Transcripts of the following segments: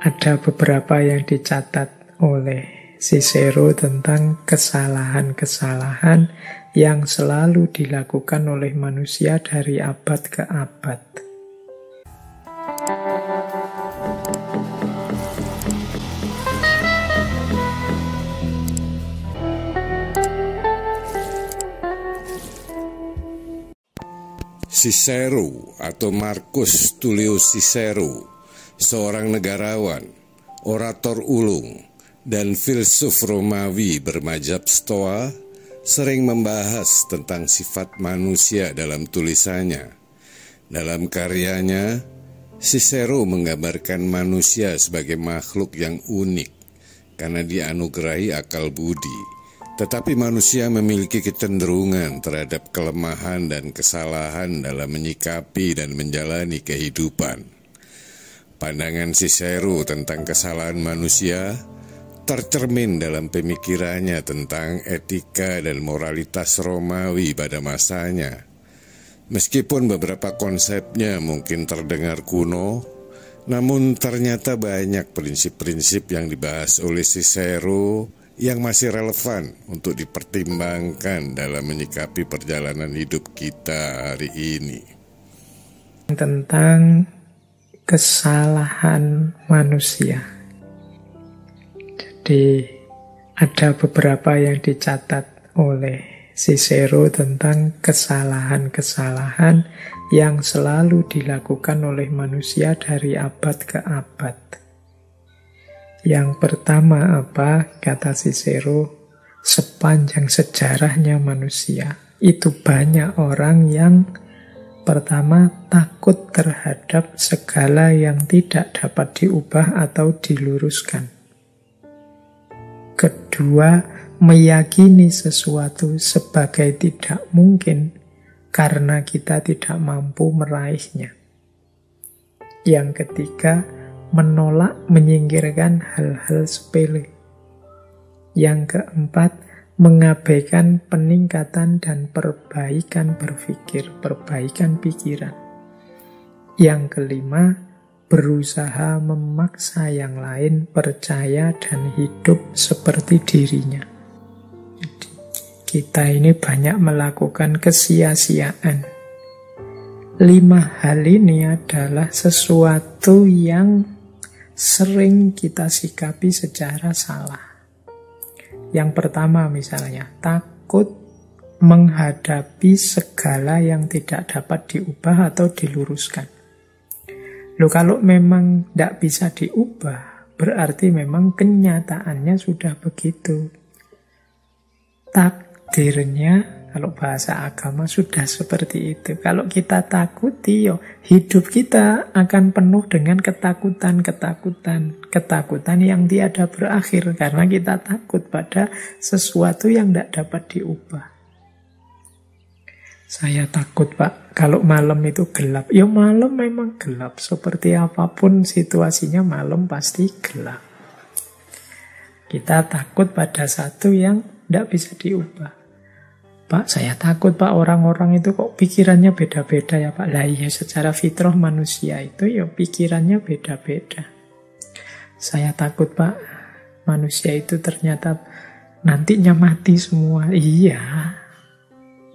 ada beberapa yang dicatat oleh Cicero tentang kesalahan-kesalahan yang selalu dilakukan oleh manusia dari abad ke abad. Cicero atau Marcus Tullius Cicero, seorang negarawan, orator ulung, dan filsuf Romawi bermadzhab Stoa, sering membahas tentang sifat manusia dalam tulisannya. Dalam karyanya, Cicero menggambarkan manusia sebagai makhluk yang unik karena dianugerahi akal budi. Tetapi manusia memiliki kecenderungan terhadap kelemahan dan kesalahan dalam menyikapi dan menjalani kehidupan. Pandangan Cicero tentang kesalahan manusia tercermin dalam pemikirannya tentang etika dan moralitas Romawi pada masanya. Meskipun beberapa konsepnya mungkin terdengar kuno, namun ternyata banyak prinsip-prinsip yang dibahas oleh Cicero yang masih relevan untuk dipertimbangkan dalam menyikapi perjalanan hidup kita hari ini. Tentang kesalahan manusia. Jadi ada beberapa yang dicatat oleh Cicero tentang kesalahan-kesalahan yang selalu dilakukan oleh manusia dari abad ke abad. Yang pertama apa? Kata Cicero, sepanjang sejarahnya manusia, itu banyak orang yang pertama takut terhadap segala yang tidak dapat diubah atau diluruskan. Kedua, meyakini sesuatu sebagai tidak mungkin karena kita tidak mampu meraihnya. Yang ketiga, menolak, menyingkirkan hal-hal sepele. Yang keempat, mengabaikan peningkatan dan perbaikan berpikir, perbaikan pikiran. Yang kelima, berusaha memaksa yang lain percaya dan hidup seperti dirinya. Jadi, kita ini banyak melakukan kesia-siaan. 5 hal ini adalah sesuatu yang sering kita sikapi secara salah. Yang pertama misalnya, takut menghadapi segala yang tidak dapat diubah atau diluruskan. Loh, kalau memang tidak bisa diubah, berarti memang kenyataannya sudah begitu. Takdirnya, kalau bahasa agama sudah seperti itu. Kalau kita takuti, hidup kita akan penuh dengan ketakutan yang tiada berakhir. Karena kita takut pada sesuatu yang tidak dapat diubah. Saya takut, Pak, kalau malam itu gelap. Ya malam memang gelap. Seperti apapun situasinya, malam pasti gelap. Kita takut pada satu yang tidak bisa diubah. Pak, saya takut, Pak, orang-orang itu kok pikirannya beda-beda ya, Pak. Lah iya, secara fitrah manusia itu ya pikirannya beda-beda. Saya takut, Pak, manusia itu ternyata nantinya mati semua. Iya,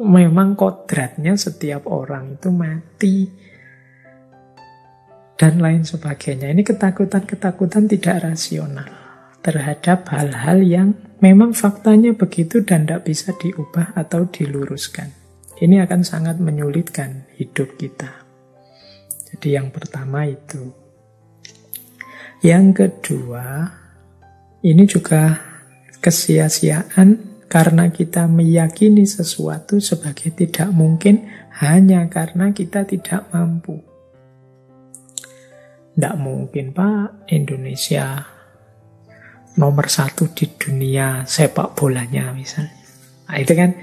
memang kodratnya setiap orang itu mati. Dan lain sebagainya. Ini ketakutan-ketakutan tidak rasional terhadap hal-hal yang memang faktanya begitu dan tidak bisa diubah atau diluruskan. Ini akan sangat menyulitkan hidup kita. Jadi yang pertama itu. Yang kedua, ini juga kesia-siaan karena kita meyakini sesuatu sebagai tidak mungkin hanya karena kita tidak mampu. Tidak mungkin, Pak, Indonesia nomor 1 di dunia sepak bolanya misalnya. Nah, itu kan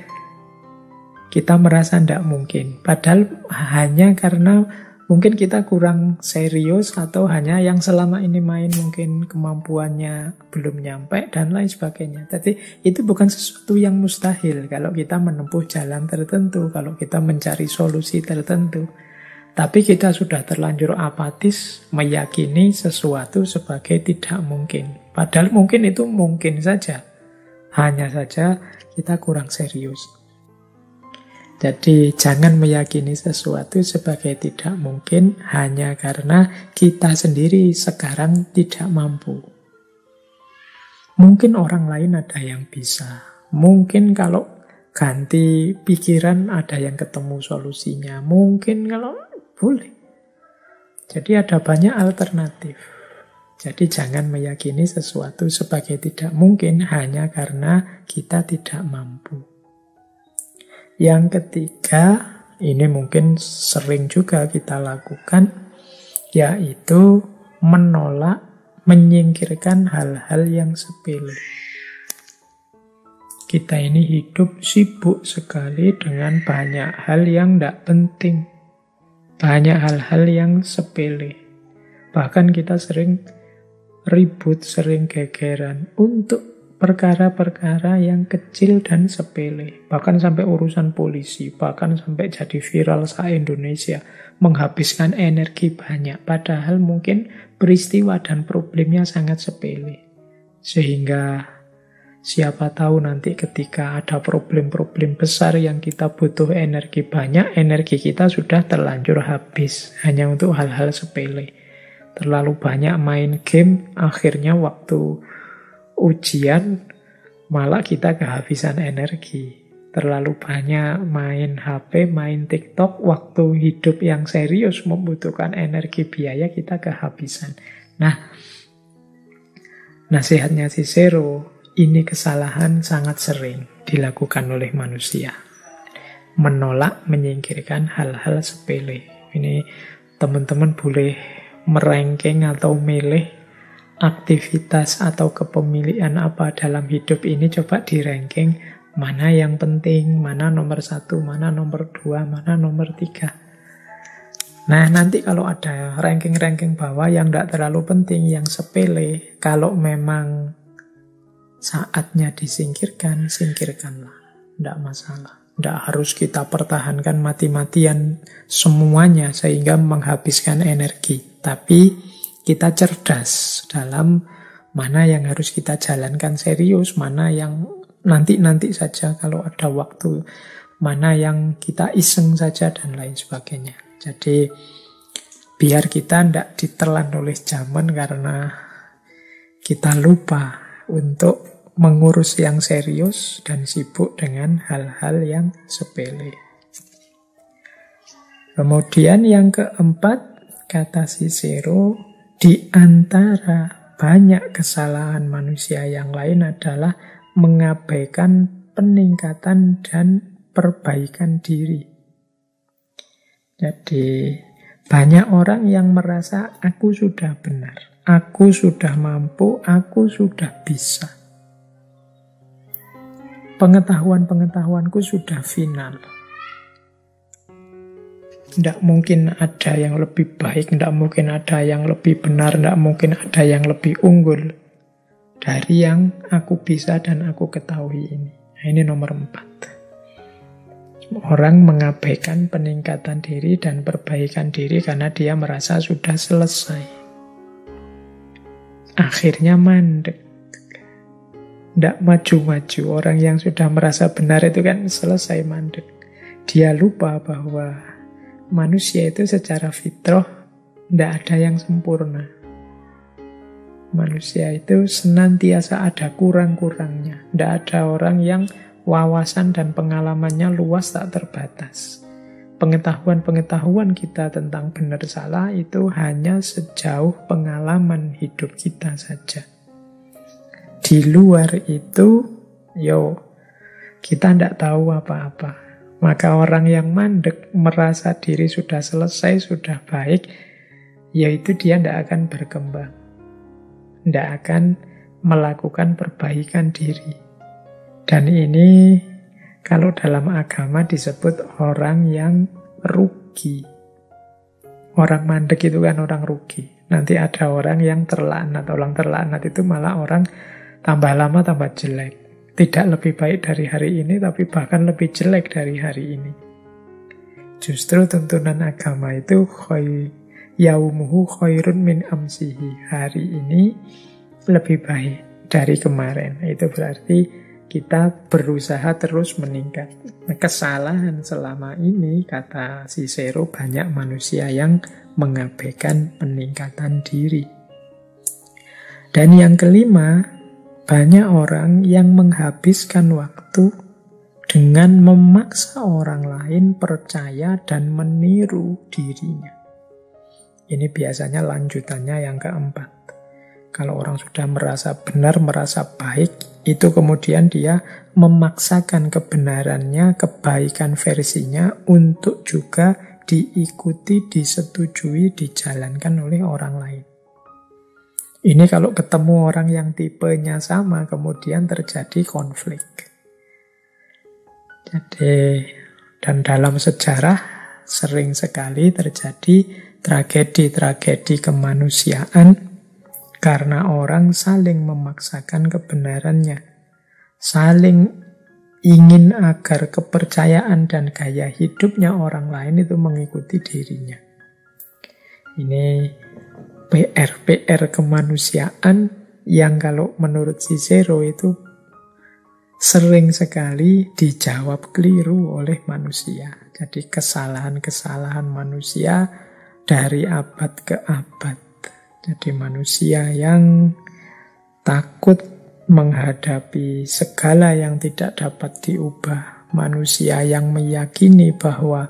kita merasa tidak mungkin. Padahal hanya karena mungkin kita kurang serius atau hanya yang selama ini main mungkin kemampuannya belum nyampe dan lain sebagainya. Tapi itu bukan sesuatu yang mustahil kalau kita menempuh jalan tertentu, kalau kita mencari solusi tertentu. Tapi kita sudah terlanjur apatis meyakini sesuatu sebagai tidak mungkin. Padahal mungkin itu mungkin saja. Hanya saja kita kurang serius. Jadi jangan meyakini sesuatu sebagai tidak mungkin hanya karena kita sendiri sekarang tidak mampu. Mungkin orang lain ada yang bisa. Mungkin kalau ganti pikiran ada yang ketemu solusinya. Mungkin kalau boleh. Jadi ada banyak alternatif. Jadi jangan meyakini sesuatu sebagai tidak mungkin hanya karena kita tidak mampu. Yang ketiga, ini mungkin sering juga kita lakukan, yaitu menolak, menyingkirkan hal-hal yang sepele. Kita ini hidup sibuk sekali dengan banyak hal yang tidak penting. Banyak hal-hal yang sepele. Bahkan kita sering ribut, sering gegeran untuk perkara-perkara yang kecil dan sepele. Bahkan sampai urusan polisi, bahkan sampai jadi viral se-Indonesia, menghabiskan energi banyak. Padahal mungkin peristiwa dan problemnya sangat sepele. Sehingga siapa tahu nanti ketika ada problem-problem besar yang kita butuh energi banyak, energi kita sudah terlanjur habis hanya untuk hal-hal sepele. Terlalu banyak main game, akhirnya waktu ujian malah kita kehabisan energi. Terlalu banyak main HP, main TikTok, waktu hidup yang serius membutuhkan energi biaya kita kehabisan. Nah, nasihatnya Cicero, ini kesalahan sangat sering dilakukan oleh manusia. Menolak, menyingkirkan hal-hal sepele. Ini teman-teman boleh meranking atau milih aktivitas atau kepemilikan apa dalam hidup ini, coba di ranking mana yang penting, mana nomor 1, mana nomor 2, mana nomor 3. Nah, nanti kalau ada ranking-ranking bawah yang tidak terlalu penting, yang sepele, kalau memang saatnya disingkirkan, singkirkanlah. Tidak masalah. Tidak harus kita pertahankan mati-matian semuanya sehingga menghabiskan energi. Tapi kita cerdas dalam mana yang harus kita jalankan serius, mana yang nanti-nanti saja kalau ada waktu, mana yang kita iseng saja, dan lain sebagainya. Jadi biar kita tidak ditelan oleh zaman karena kita lupa untuk mengurus yang serius dan sibuk dengan hal-hal yang sepele. Kemudian yang keempat, kata Cicero, di antara banyak kesalahan manusia yang lain adalah mengabaikan peningkatan dan perbaikan diri. Jadi banyak orang yang merasa aku sudah benar, aku sudah mampu, aku sudah bisa. Pengetahuan-pengetahuanku sudah final. Tidak mungkin ada yang lebih baik, tidak mungkin ada yang lebih benar, tidak mungkin ada yang lebih unggul dari yang aku bisa dan aku ketahui ini. Nah, ini nomor 4. Orang mengabaikan peningkatan diri dan perbaikan diri karena dia merasa sudah selesai. Akhirnya mandek. Tidak maju-maju. Orang yang sudah merasa benar itu kan selesai mandek. Dia lupa bahwa manusia itu secara fitrah tidak ada yang sempurna. Manusia itu senantiasa ada kurang-kurangnya. Tidak ada orang yang wawasan dan pengalamannya luas tak terbatas. Pengetahuan-pengetahuan kita tentang benar salah itu hanya sejauh pengalaman hidup kita saja. Di luar itu, kita tidak tahu apa-apa. Maka orang yang mandek merasa diri sudah selesai, sudah baik, yaitu dia tidak akan berkembang. Tidak akan melakukan perbaikan diri. Dan ini kalau dalam agama disebut orang yang rugi. Orang mandek itu kan orang rugi. Nanti ada orang yang terlaknat. Orang terlaknat itu malah orang tambah lama tambah jelek. Tidak lebih baik dari hari ini, tapi bahkan lebih jelek dari hari ini. Justru tuntunan agama itu yaumuhu khairun min amsihi. Hari ini lebih baik dari kemarin. Itu berarti kita berusaha terus meningkat. Kesalahan selama ini, kata Cicero, banyak manusia yang mengabaikan peningkatan diri. Dan yang kelima, banyak orang yang menghabiskan waktu dengan memaksa orang lain percaya dan meniru dirinya. Ini biasanya lanjutannya yang keempat. Kalau orang sudah merasa benar, merasa baik, itu kemudian dia memaksakan kebenarannya, kebaikan versinya untuk juga diikuti, disetujui, dijalankan oleh orang lain. Ini kalau ketemu orang yang tipenya sama, kemudian terjadi konflik. Jadi, dan dalam sejarah sering sekali terjadi tragedi-tragedi kemanusiaan karena orang saling memaksakan kebenarannya, saling ingin agar kepercayaan dan gaya hidupnya orang lain itu mengikuti dirinya. Ini PR kemanusiaan yang kalau menurut Cicero itu sering sekali dijawab keliru oleh manusia. Jadi kesalahan-kesalahan manusia dari abad ke abad. Jadi manusia yang takut menghadapi segala yang tidak dapat diubah. Manusia yang meyakini bahwa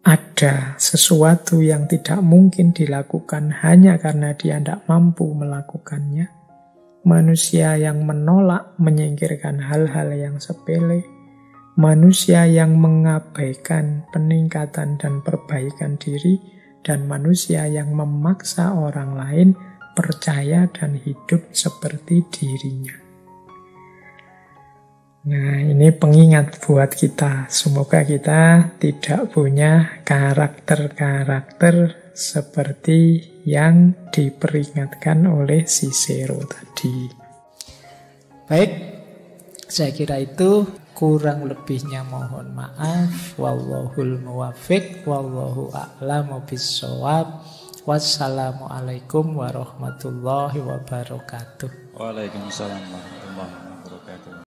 ada sesuatu yang tidak mungkin dilakukan hanya karena dia tidak mampu melakukannya. Manusia yang menolak, menyingkirkan hal-hal yang sepele. Manusia yang mengabaikan peningkatan dan perbaikan diri. Dan manusia yang memaksa orang lain percaya dan hidup seperti dirinya. Nah, ini pengingat buat kita. Semoga kita tidak punya karakter-karakter seperti yang diperingatkan oleh Cicero tadi. Baik, saya kira itu. Kurang lebihnya mohon maaf. Wallahul muwaffiq, wallahu a'lamu bissawab. Wassalamualaikum warahmatullahi wabarakatuh. Waalaikumsalam warahmatullahi wabarakatuh.